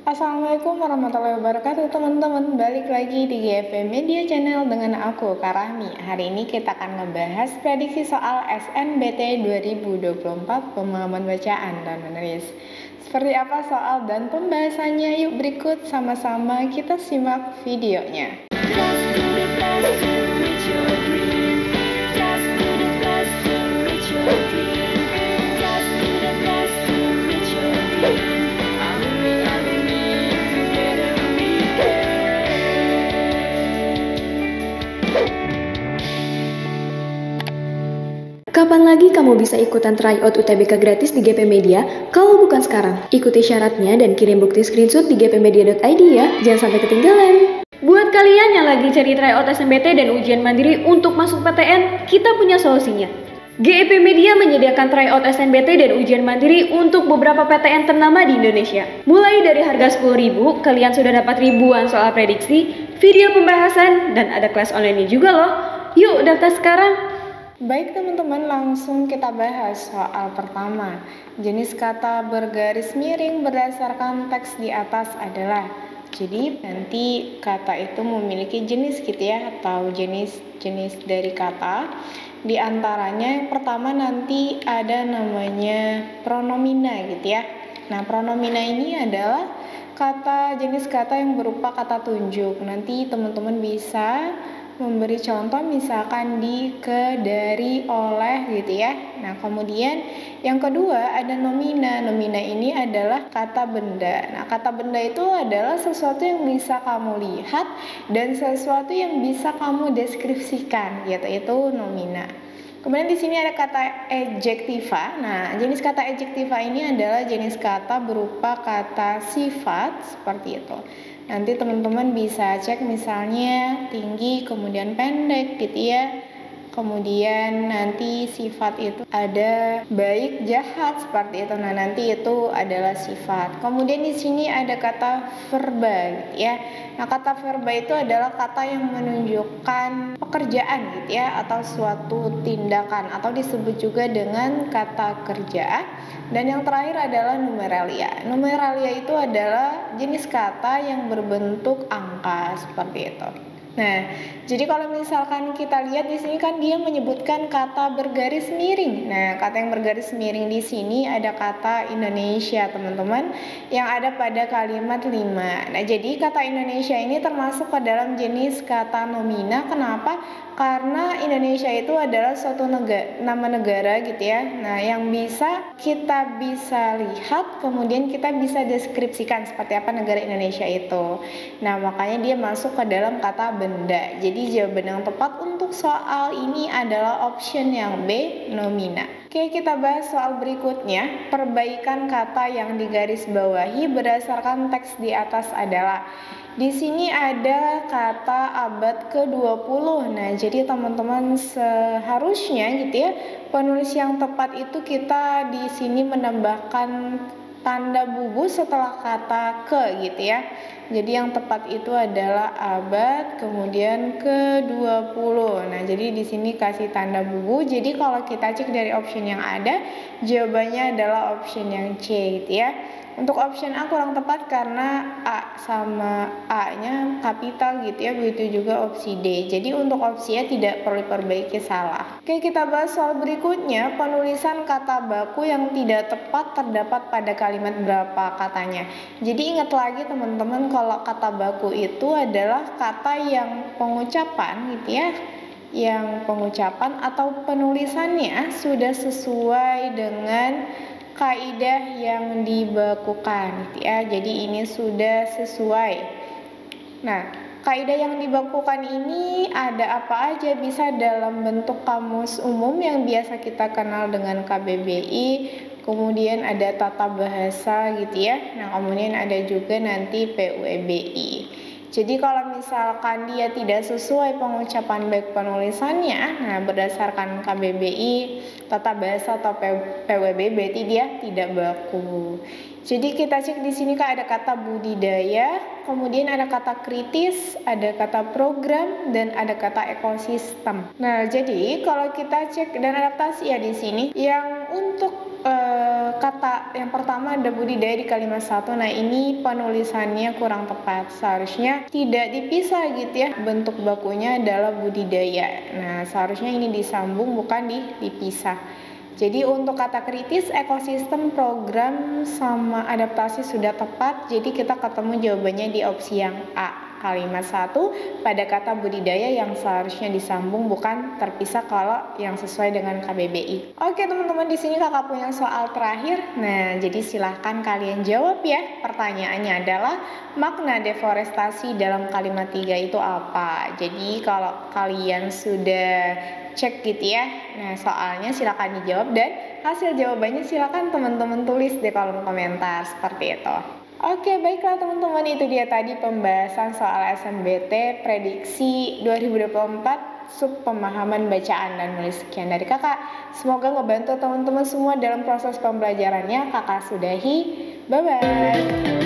Assalamualaikum warahmatullahi wabarakatuh teman-teman. Balik lagi di GFP Media Channel dengan aku, Kak Rahmi. Hari ini kita akan ngebahas prediksi soal SNBT 2024 pemahaman bacaan dan menulis. Seperti apa soal dan pembahasannya? Yuk berikut sama-sama kita simak videonya. Kapan lagi kamu bisa ikutan tryout UTBK gratis di GP Media? Kalau bukan sekarang, ikuti syaratnya dan kirim bukti screenshot di gpmedia.id ya, jangan sampai ketinggalan. Buat kalian yang lagi cari tryout SNBT dan ujian mandiri untuk masuk PTN, kita punya solusinya. GEP Media menyediakan tryout SNBT dan ujian mandiri untuk beberapa PTN ternama di Indonesia. Mulai dari harga 10.000, kalian sudah dapat ribuan soal prediksi, video pembahasan, dan ada kelas online juga loh. Yuk daftar sekarang! Baik teman-teman, langsung kita bahas soal pertama. Jenis kata bergaris miring berdasarkan teks di atas adalah. Jadi nanti kata itu memiliki jenis gitu ya, atau jenis dari kata. Di antaranya yang pertama nanti ada namanya pronomina gitu ya. Nah, pronomina ini adalah jenis kata yang berupa kata tunjuk. Nanti teman-teman bisa memberi contoh misalkan di, ke, dari, oleh gitu ya. Nah, kemudian yang kedua ada nomina. Nomina ini adalah kata benda. Nah, kata benda itu adalah sesuatu yang bisa kamu lihat dan sesuatu yang bisa kamu deskripsikan, yaitu nomina. Kemudian di sini ada kata adjektiva. Nah, jenis kata adjektiva ini adalah jenis kata berupa kata sifat seperti itu. Nanti teman-teman bisa cek misalnya tinggi, kemudian pendek gitu ya. Kemudian nanti sifat itu ada baik, jahat seperti itu. Nah, nanti itu adalah sifat. Kemudian di sini ada kata verba gitu ya. Nah, kata verba itu adalah kata yang menunjukkan pekerjaan gitu ya, atau suatu tindakan, atau disebut juga dengan kata kerja. Dan yang terakhir adalah numeralia. Numeralia itu adalah jenis kata yang berbentuk angka seperti itu. Nah, jadi kalau misalkan kita lihat di sini kan dia menyebutkan kata bergaris miring. Nah, kata yang bergaris miring di sini ada kata Indonesia, teman-teman, yang ada pada kalimat 5. Nah, jadi kata Indonesia ini termasuk ke dalam jenis kata nomina. Kenapa? Karena Indonesia itu adalah suatu nama negara gitu ya. Nah, yang kita bisa lihat, kemudian kita bisa deskripsikan seperti apa negara Indonesia itu. Nah, makanya dia masuk ke dalam kata benda. Jadi jawaban yang tepat untuk soal ini adalah option yang B, nomina. Oke, kita bahas soal berikutnya. Perbaikan kata yang digarisbawahi berdasarkan teks di atas adalah. Di sini ada kata abad ke-20. Nah, jadi teman-teman seharusnya gitu ya, penulis yang tepat itu kita di sini menambahkan tanda bubu setelah kata ke gitu ya. Jadi yang tepat itu adalah abad kemudian ke-20. Nah, jadi di sini kasih tanda bubu. Jadi kalau kita cek dari option yang ada, jawabannya adalah option yang C gitu ya. Untuk option A kurang tepat karena A sama A-nya kapital gitu ya. Begitu juga opsi D. Jadi untuk opsi A tidak perlu perbaiki, salah. Oke, kita bahas soal berikutnya. Penulisan kata baku yang tidak tepat terdapat pada kalimat berapa katanya. Jadi ingat lagi teman-teman, kalau kata baku itu adalah kata yang pengucapan gitu ya, yang pengucapan atau penulisannya sudah sesuai dengan kaidah yang dibakukan gitu ya. Jadi ini sudah sesuai. Nah, kaidah yang dibakukan ini ada apa aja? Bisa dalam bentuk kamus umum yang biasa kita kenal dengan KBBI, kemudian ada tata bahasa gitu ya. Nah, kemudian ada juga nanti PUEBI. Jadi kalau misalkan dia tidak sesuai pengucapan baik penulisannya, nah berdasarkan KBBI, tata bahasa atau PWB, berarti dia tidak baku. Jadi kita cek di sini kan ada kata budidaya, kemudian ada kata kritis, ada kata program, dan ada kata ekosistem. Nah, jadi kalau kita cek dan adaptasi ya di sini, yang untuk kata kata yang pertama ada budidaya di kalimat 1. Nah, ini penulisannya kurang tepat. Seharusnya tidak dipisah gitu ya. Bentuk bakunya adalah budidaya. Nah, seharusnya ini disambung bukan dipisah. Jadi untuk kata kritis, ekosistem, program, sama adaptasi sudah tepat. Jadi kita ketemu jawabannya di opsi yang A. Kalimat 1 pada kata budidaya yang seharusnya disambung bukan terpisah kalau yang sesuai dengan KBBI. Oke teman-teman, di sini kakak punya soal terakhir. Nah, jadi silahkan kalian jawab ya. Pertanyaannya adalah makna deforestasi dalam kalimat 3 itu apa? Jadi kalau kalian sudah cek gitu ya, nah soalnya silahkan dijawab dan hasil jawabannya silahkan teman-teman tulis di kolom komentar seperti itu. Oke, baiklah teman-teman, itu dia tadi pembahasan soal SNBT prediksi 2024 sub pemahaman bacaan dan nulis. Sekian dari kakak, semoga ngebantu teman-teman semua dalam proses pembelajarannya. Kakak sudahi, bye-bye.